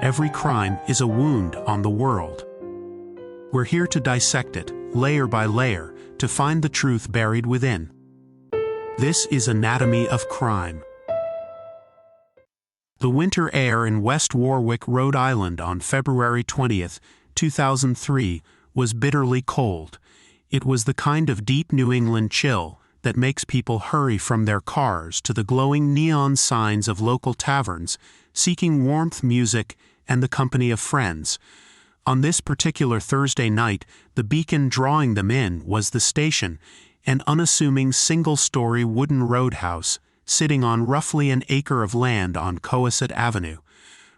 every crime is a wound on the world. We're here to dissect it, layer by layer, to find the truth buried within. This is Anatomy of Crime. The winter air in West Warwick, Rhode Island on February 20, 2003 was bitterly cold. It was the kind of deep New England chill that makes people hurry from their cars to the glowing neon signs of local taverns, seeking warmth, music, and the company of friends. On this particular Thursday night, the beacon drawing them in was the station, an unassuming single-story wooden roadhouse sitting on roughly an acre of land on Cohasset Avenue.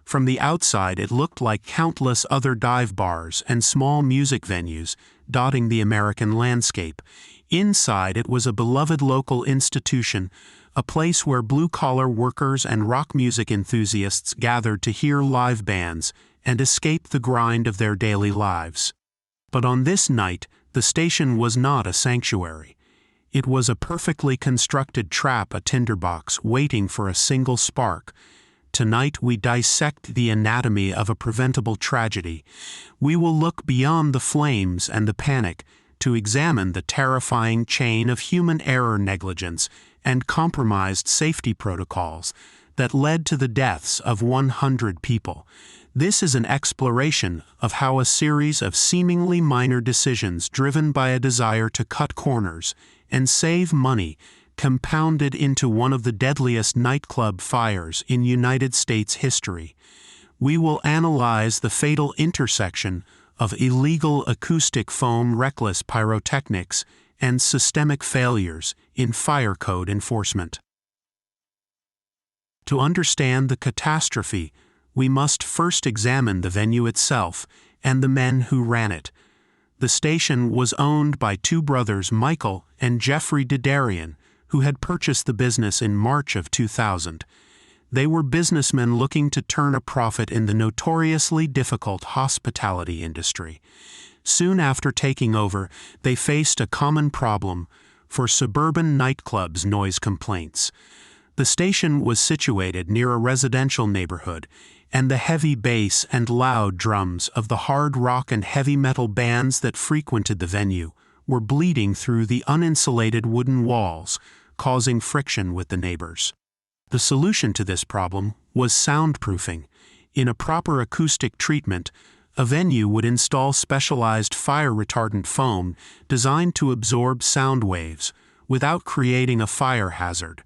From the outside, it looked like countless other dive bars and small music venues dotting the American landscape. Inside, it was a beloved local institution, a place where blue-collar workers and rock music enthusiasts gathered to hear live bands and escape the grind of their daily lives. But on this night, the station was not a sanctuary. It was a perfectly constructed trap, a tinderbox waiting for a single spark. Tonight we dissect the anatomy of a preventable tragedy. We will look beyond the flames and the panic to examine the terrifying chain of human error, negligence, and compromised safety protocols that led to the deaths of 100 people. This is an exploration of how a series of seemingly minor decisions driven by a desire to cut corners and save money compounded into one of the deadliest nightclub fires in United States history. We will analyze the fatal intersection of illegal acoustic foam, reckless pyrotechnics, and systemic failures in fire code enforcement. To understand the catastrophe, we must first examine the venue itself and the men who ran it. The station was owned by two brothers, Michael and Jeffrey Didarian, who had purchased the business in March of 2000. They were businessmen looking to turn a profit in the notoriously difficult hospitality industry. Soon after taking over, they faced a common problem for suburban nightclubs' noise complaints. The station was situated near a residential neighborhood, and the heavy bass and loud drums of the hard rock and heavy metal bands that frequented the venue were bleeding through the uninsulated wooden walls, causing friction with the neighbors. The solution to this problem was soundproofing. In a proper acoustic treatment, a venue would install specialized fire-retardant foam designed to absorb sound waves without creating a fire hazard.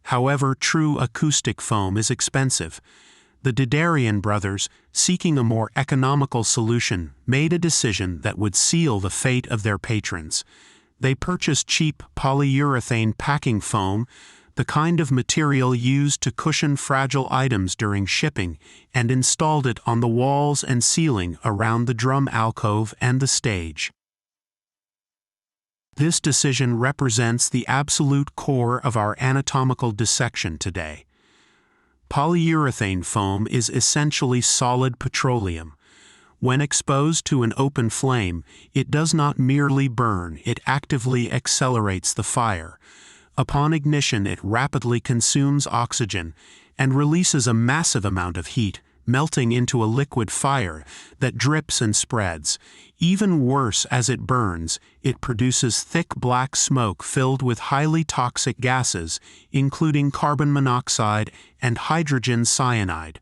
However, true acoustic foam is expensive. The Didarian brothers, seeking a more economical solution, made a decision that would seal the fate of their patrons. They purchased cheap polyurethane packing foam, the kind of material used to cushion fragile items during shipping, and installed it on the walls and ceiling around the drum alcove and the stage. This decision represents the absolute core of our anatomical dissection today. Polyurethane foam is essentially solid petroleum. When exposed to an open flame, it does not merely burn, it actively accelerates the fire. Upon ignition, it rapidly consumes oxygen and releases a massive amount of heat, melting into a liquid fire that drips and spreads. Even worse, as it burns, it produces thick black smoke filled with highly toxic gases, including carbon monoxide and hydrogen cyanide.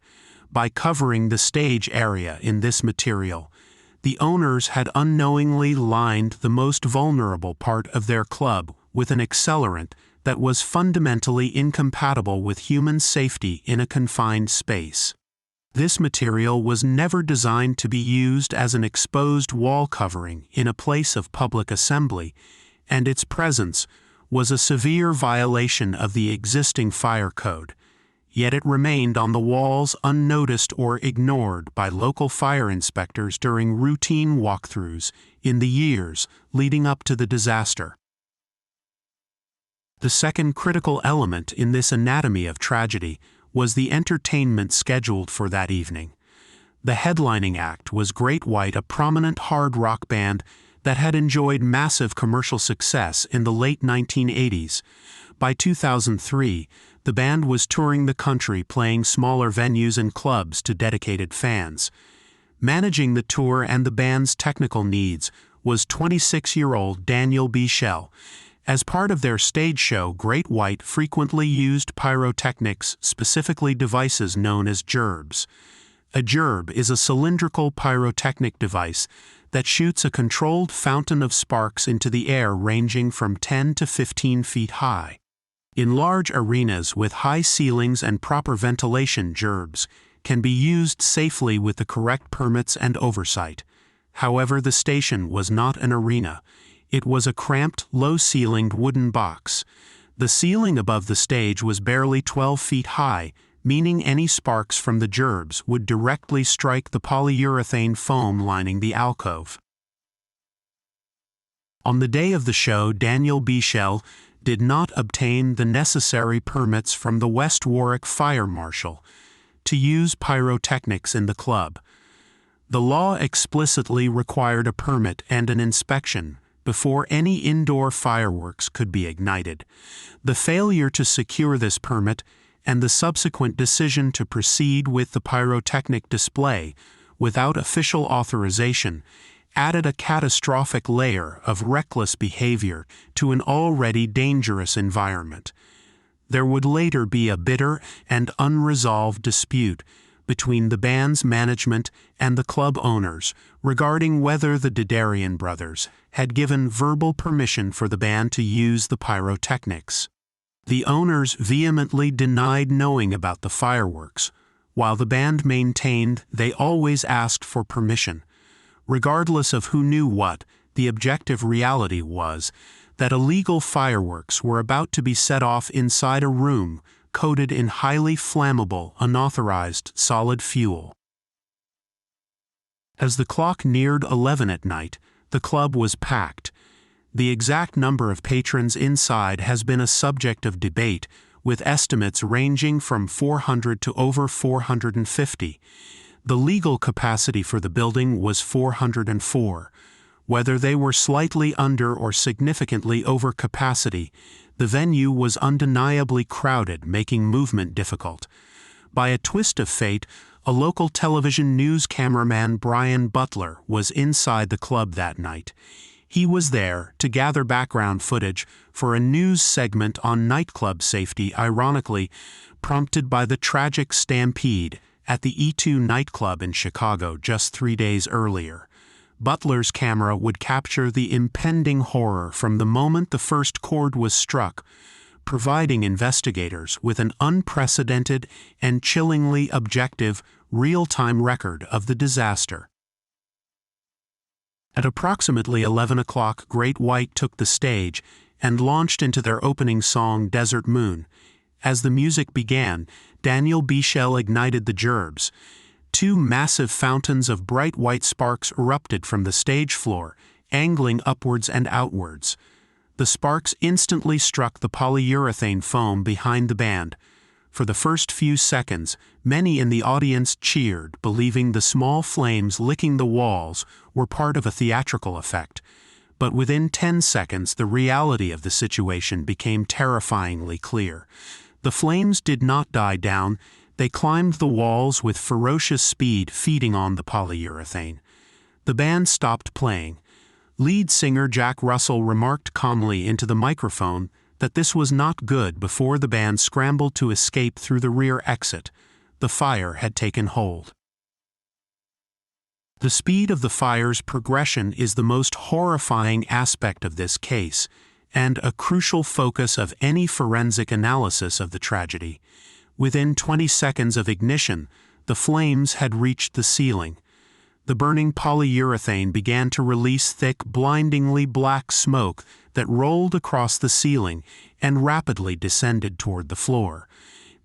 By covering the stage area in this material, the owners had unknowingly lined the most vulnerable part of their club with an accelerant that was fundamentally incompatible with human safety in a confined space. This material was never designed to be used as an exposed wall covering in a place of public assembly, and its presence was a severe violation of the existing fire code. Yet it remained on the walls unnoticed or ignored by local fire inspectors during routine walkthroughs in the years leading up to the disaster. The second critical element in this anatomy of tragedy was the entertainment scheduled for that evening. The headlining act was Great White, a prominent hard rock band that had enjoyed massive commercial success in the late 1980s. By 2003, the band was touring the country playing smaller venues and clubs to dedicated fans. Managing the tour and the band's technical needs was 26-year-old Daniel Bichel. As part of their stage show, Great White frequently used pyrotechnics, specifically devices known as gerbs. A gerb is a cylindrical pyrotechnic device that shoots a controlled fountain of sparks into the air ranging from 10 to 15 feet high. In large arenas with high ceilings and proper ventilation, gerbs can be used safely with the correct permits and oversight. However, the station was not an arena. It was a cramped, low-ceilinged wooden box. The ceiling above the stage was barely 12 feet high, meaning any sparks from the gerbs would directly strike the polyurethane foam lining the alcove. On the day of the show, Daniel Bichel did not obtain the necessary permits from the West Warwick Fire Marshal to use pyrotechnics in the club. The law explicitly required a permit and an inspection before any indoor fireworks could be ignited. The failure to secure this permit and the subsequent decision to proceed with the pyrotechnic display without official authorization added a catastrophic layer of reckless behavior to an already dangerous environment. There would later be a bitter and unresolved dispute between the band's management and the club owners regarding whether the Didarian brothers had given verbal permission for the band to use the pyrotechnics. The owners vehemently denied knowing about the fireworks, while the band maintained they always asked for permission. Regardless of who knew what, the objective reality was that illegal fireworks were about to be set off inside a room coated in highly flammable, unauthorized solid fuel. As the clock neared 11 at night, the club was packed. The exact number of patrons inside has been a subject of debate, with estimates ranging from 400 to over 450. The legal capacity for the building was 404. Whether they were slightly under or significantly over capacity, the venue was undeniably crowded, making movement difficult. By a twist of fate, a local television news cameraman, Brian Butler, was inside the club that night. He was there to gather background footage for a news segment on nightclub safety, ironically prompted by the tragic stampede at the E2 nightclub in Chicago just 3 days earlier. Butler's camera would capture the impending horror from the moment the first chord was struck, providing investigators with an unprecedented and chillingly objective, real-time record of the disaster. At approximately 11 o'clock, Great White took the stage and launched into their opening song, Desert Moon. As the music began, Daniel Bichel ignited the gerbs. 2 massive fountains of bright white sparks erupted from the stage floor, angling upwards and outwards. The sparks instantly struck the polyurethane foam behind the band. For the first few seconds, many in the audience cheered, believing the small flames licking the walls were part of a theatrical effect. But within 10 seconds, the reality of the situation became terrifyingly clear. The flames did not die down. They climbed the walls with ferocious speed, feeding on the polyurethane. The band stopped playing. Lead singer Jack Russell remarked calmly into the microphone that this was not good before the band scrambled to escape through the rear exit. The fire had taken hold. The speed of the fire's progression is the most horrifying aspect of this case, and a crucial focus of any forensic analysis of the tragedy. Within 20 seconds of ignition, the flames had reached the ceiling. The burning polyurethane began to release thick, blindingly black smoke that rolled across the ceiling and rapidly descended toward the floor.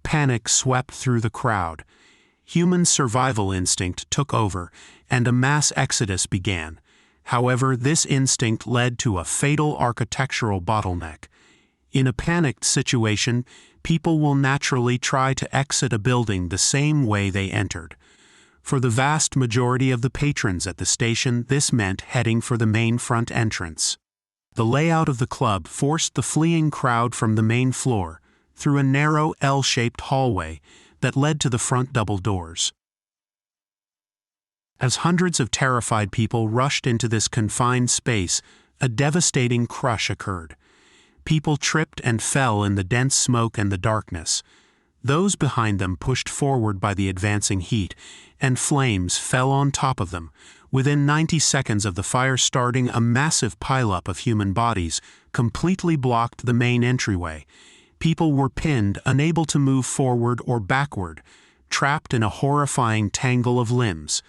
Panic swept through the crowd. Human survival instinct took over, and a mass exodus began. However, this instinct led to a fatal architectural bottleneck. In a panicked situation, people will naturally try to exit a building the same way they entered. For the vast majority of the patrons at the station, this meant heading for the main front entrance. The layout of the club forced the fleeing crowd from the main floor, through a narrow L-shaped hallway that led to the front double doors. As hundreds of terrified people rushed into this confined space, a devastating crush occurred. People tripped and fell in the dense smoke and the darkness. Those behind them pushed forward by the advancing heat, and flames fell on top of them. Within 90 seconds of the fire starting, a massive pileup of human bodies completely blocked the main entryway. People were pinned, unable to move forward or backward, trapped in a horrifying tangle of limbs.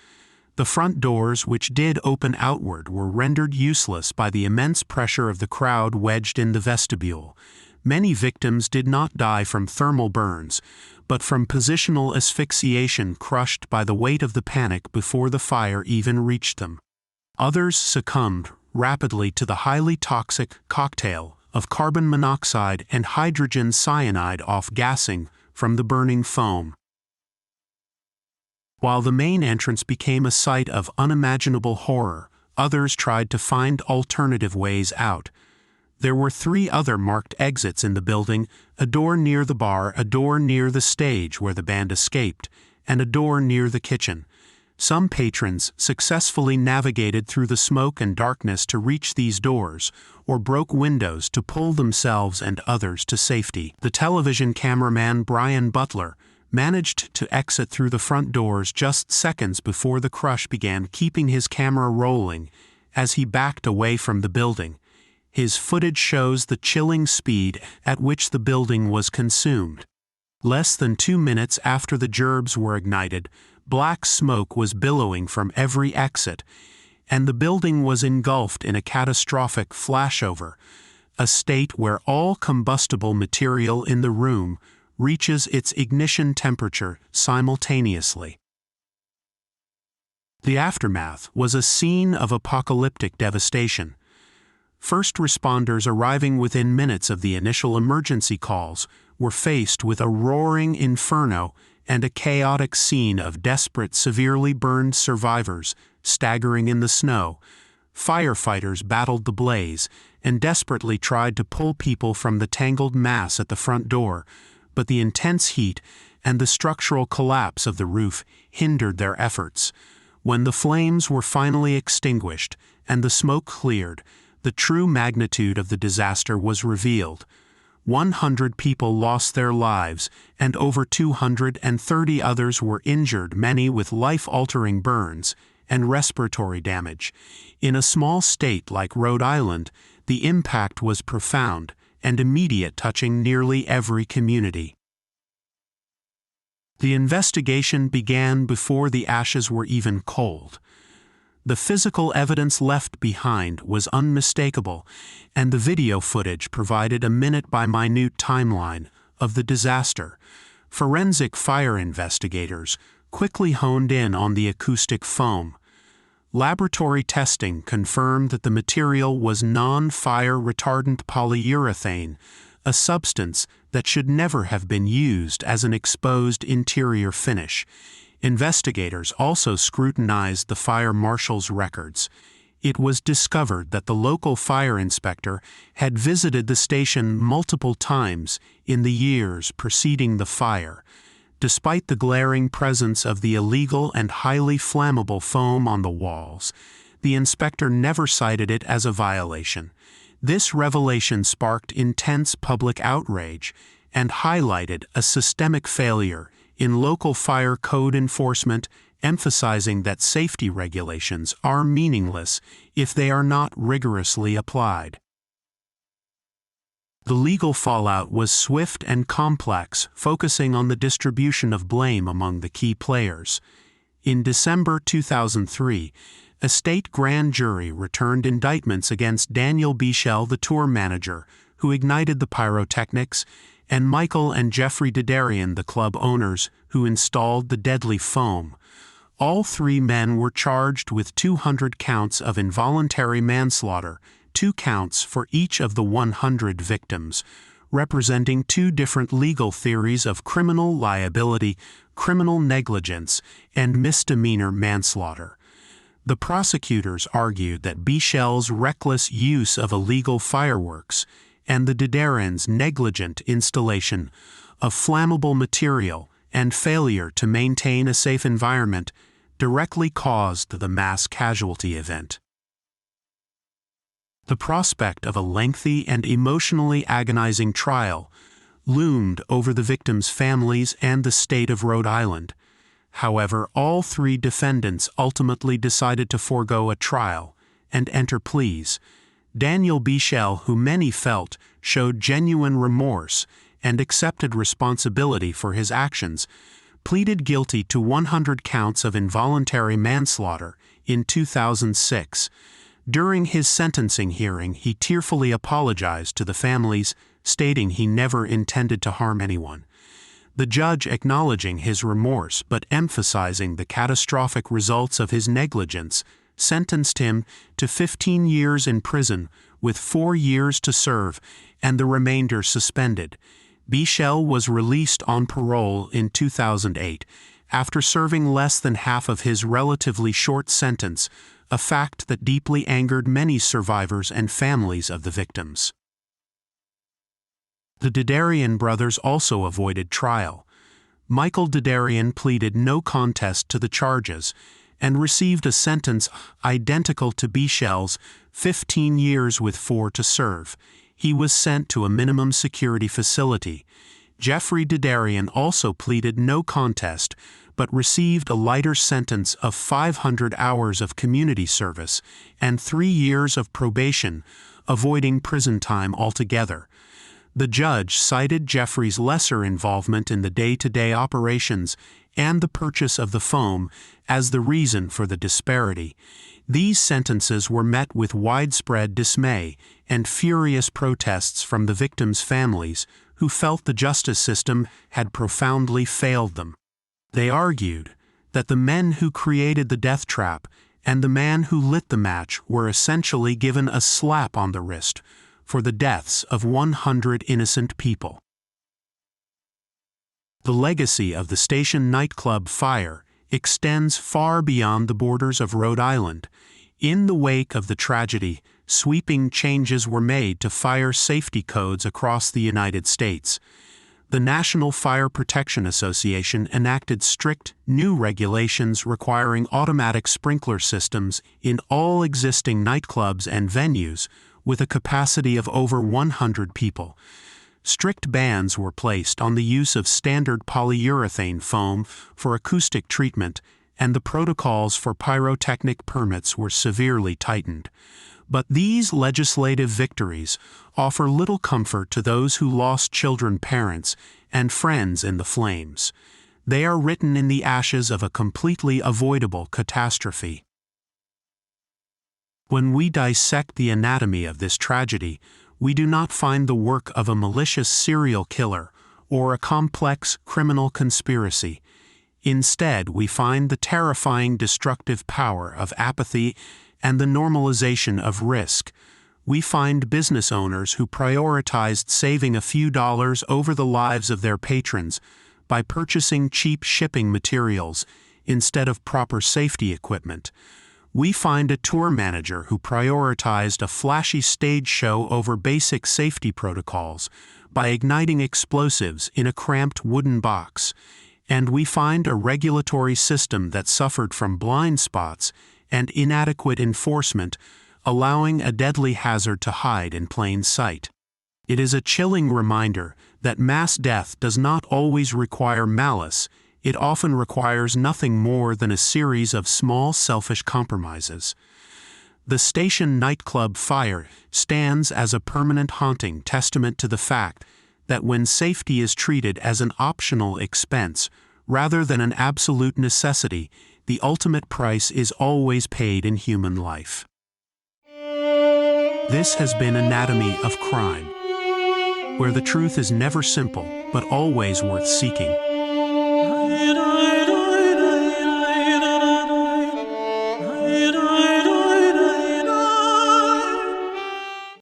The front doors, which did open outward, were rendered useless by the immense pressure of the crowd wedged in the vestibule. Many victims did not die from thermal burns, but from positional asphyxiation crushed by the weight of the panic before the fire even reached them. Others succumbed rapidly to the highly toxic cocktail of carbon monoxide and hydrogen cyanide off-gassing from the burning foam. While the main entrance became a site of unimaginable horror, others tried to find alternative ways out. There were 3 other marked exits in the building: a door near the bar, a door near the stage where the band escaped, and a door near the kitchen. Some patrons successfully navigated through the smoke and darkness to reach these doors, or broke windows to pull themselves and others to safety. The television cameraman Brian Butler managed to exit through the front doors just seconds before the crush began, keeping his camera rolling as he backed away from the building. His footage shows the chilling speed at which the building was consumed. Less than 2 minutes after the gerbs were ignited, black smoke was billowing from every exit, and the building was engulfed in a catastrophic flashover, a state where all combustible material in the room reaches its ignition temperature simultaneously. The aftermath was a scene of apocalyptic devastation. First responders arriving within minutes of the initial emergency calls were faced with a roaring inferno and a chaotic scene of desperate, severely burned survivors staggering in the snow. Firefighters battled the blaze and desperately tried to pull people from the tangled mass at the front door, but the intense heat and the structural collapse of the roof hindered their efforts. When the flames were finally extinguished and the smoke cleared, the true magnitude of the disaster was revealed. 100 people lost their lives, and over 230 others were injured, many with life-altering burns and respiratory damage. In a small state like Rhode Island, the impact was profound and immediate, touching nearly every community. The investigation began before the ashes were even cold. The physical evidence left behind was unmistakable, and the video footage provided a minute-by-minute timeline of the disaster. Forensic fire investigators quickly honed in on the acoustic foam. Laboratory testing confirmed that the material was non-fire retardant polyurethane, a substance that should never have been used as an exposed interior finish. Investigators also scrutinized the fire marshal's records. It was discovered that the local fire inspector had visited the station multiple times in the years preceding the fire. Despite the glaring presence of the illegal and highly flammable foam on the walls, the inspector never cited it as a violation. This revelation sparked intense public outrage and highlighted a systemic failure in local fire code enforcement, emphasizing that safety regulations are meaningless if they are not rigorously applied. The legal fallout was swift and complex, focusing on the distribution of blame among the key players. In December 2003, a state grand jury returned indictments against Daniel Bichel, the tour manager, who ignited the pyrotechnics, and Michael and Jeffrey Dedarian, the club owners, who installed the deadly foam. All 3 men were charged with 200 counts of involuntary manslaughter, 2 counts for each of the 100 victims, representing 2 different legal theories of criminal liability, criminal negligence, and misdemeanor manslaughter. The prosecutors argued that Bichel's reckless use of illegal fireworks and the Diderins' negligent installation of flammable material and failure to maintain a safe environment directly caused the mass casualty event. The prospect of a lengthy and emotionally agonizing trial loomed over the victims' families and the state of Rhode Island. However, all three defendants ultimately decided to forego a trial and enter pleas. Daniel Bichel, who many felt showed genuine remorse and accepted responsibility for his actions, pleaded guilty to 100 counts of involuntary manslaughter in 2006. During his sentencing hearing, he tearfully apologized to the families, stating he never intended to harm anyone. The judge, acknowledging his remorse but emphasizing the catastrophic results of his negligence, sentenced him to 15 years in prison with 4 years to serve and the remainder suspended. Bichel was released on parole in 2008 after serving less than half of his relatively short sentence, a fact that deeply angered many survivors and families of the victims. The Diderin brothers also avoided trial. Michael Diderin pleaded no contest to the charges and received a sentence identical to Bichel's, 15 years with 4 to serve. He was sent to a minimum security facility. Jeffrey Diderin also pleaded no contest, but received a lighter sentence of 500 hours of community service and 3 years of probation, avoiding prison time altogether. The judge cited Jeffrey's lesser involvement in the day-to-day operations and the purchase of the foam as the reason for the disparity. These sentences were met with widespread dismay and furious protests from the victims' families, who felt the justice system had profoundly failed them. They argued that the men who created the death trap and the man who lit the match were essentially given a slap on the wrist for the deaths of 100 innocent people. The legacy of the station nightclub fire extends far beyond the borders of Rhode Island. In the wake of the tragedy, sweeping changes were made to fire safety codes across the United States. The National Fire Protection Association enacted strict, new regulations requiring automatic sprinkler systems in all existing nightclubs and venues with a capacity of over 100 people. Strict bans were placed on the use of standard polyurethane foam for acoustic treatment, and the protocols for pyrotechnic permits were severely tightened. But these legislative victories offer little comfort to those who lost children, parents, and friends in the flames. They are written in the ashes of a completely avoidable catastrophe. When we dissect the anatomy of this tragedy, we do not find the work of a malicious serial killer or a complex criminal conspiracy. Instead, we find the terrifying destructive power of apathy and the normalization of risk. We find business owners who prioritized saving a few dollars over the lives of their patrons by purchasing cheap shipping materials instead of proper safety equipment. We find a tour manager who prioritized a flashy stage show over basic safety protocols by igniting explosives in a cramped wooden box. And we find a regulatory system that suffered from blind spots and inadequate enforcement, allowing a deadly hazard to hide in plain sight. It is a chilling reminder that mass death does not always require malice. It often requires nothing more than a series of small selfish compromises. The station nightclub fire stands as a permanent haunting testament to the fact that when safety is treated as an optional expense rather than an absolute necessity, the ultimate price is always paid in human life. This has been Anatomy of Crime, where the truth is never simple, but always worth seeking.